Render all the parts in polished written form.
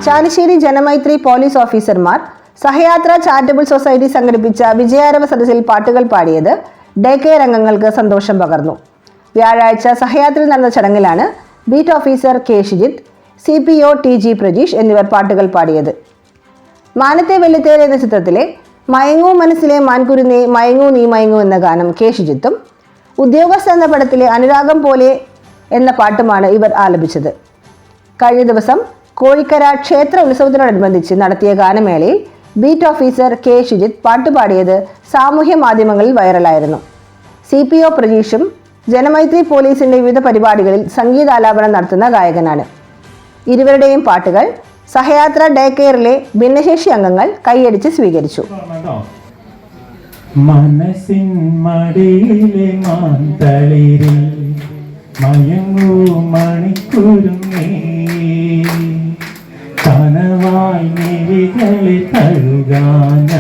Chalissery Janamaithri police ഓഫീസർമാർ സഹയാത്ര charitable society സംഘടിപ്പിച്ച വിജയാരവ സദസ്സിൽ പാട്ടുകൾ പാടിയത് ഡേ കെയർ അംഗങ്ങൾക്ക് സന്തോഷം പകർന്നു. വ്യാഴാഴ്ച സഹയാത്രയിൽ നടന്ന ചടങ്ങിലാണ് beat officer K Shijith, CPO TG Prajeesh എന്നിവർ പാട്ടുകൾ പാടിയത്. മാനത്തെ വെള്ളിത്തേര് എന്ന ചിത്രത്തിലെ മയങ്ങൂ മനസ്സിലെ മാൻകുരുന്നേ മയങ്ങൂ നീ മയങ്ങൂ എന്ന ഗാനം കെ ഷിജിത്തും, ഉദ്യോഗസ്ഥ എന്ന പടത്തിലെ അനുരാഗം പോലെ എന്ന പാട്ടുമാണ് ഇവർ ആലപിച്ചത്. കഴിഞ്ഞ ദിവസം കോഴിക്കര ക്ഷേത്ര ഉത്സവത്തിനോടനുബന്ധിച്ച് നടത്തിയ ഗാനമേളയിൽ ബീറ്റ് ഓഫീസർ കെ ഷിജിത്ത് പാട്ടുപാടിയത് സാമൂഹ്യ മാധ്യമങ്ങളിൽ വൈറലായിരുന്നു. CPO പ്രജീഷും ജനമൈത്രി പോലീസിന്റെ വിവിധ പരിപാടികളിൽ സംഗീതാലാപനം നടത്തുന്ന ഗായകനാണ്. ഇരുവരുടെയും പാട്ടുകൾ സഹയാത്ര ഡേ കെയറിലെ ഭിന്നശേഷി അംഗങ്ങൾ കൈയടിച്ച് സ്വീകരിച്ചു. മനസ്സിൻ മടിയിലെ മാന്തളിരിൽ മയങ്ങൂ മണിക്കൂരുന്നേ, കനവായി മിഴികളിൽ തഴുകാന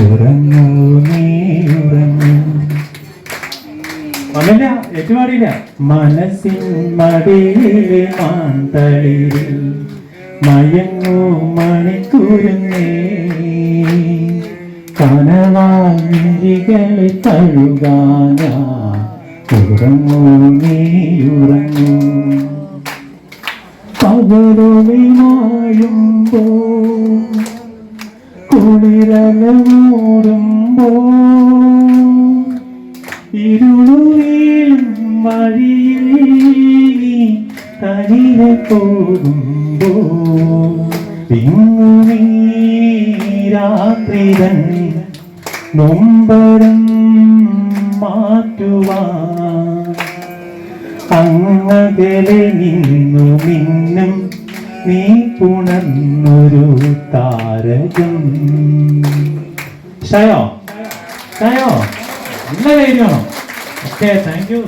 ഉറങ്ങൂ നീ ഉറങ്ങൂ. അതല്ല ഏറ്റുപാടിയില്ല. മനസ്സിൻ മടിയിലെ മാന്തളിരിൽ മയങ്ങൂ മണിക്കൂരുന്നേ, കനവായി മിഴികളിൽ തഴുകാന ഉറങ്ങൂ നീ ഉറങ്ങൂ. പകലൊളിമായുമ്പോ കുളിരല മൂടുമ്പോ ഇരുളും വഴിയിൽ തനിയെ പോകുമ്പോ ഇങ്ങു നീ രാത്രിതൻ നൊമ്പരം മാറ്റുവാൻ അങ്ങകലെ നിന്നു മിന്നും നീ പുണർന്നൊരു താരകം. ഷയോ ഷയോ നല്ല കാര്യമാണോ? Okay, thank you.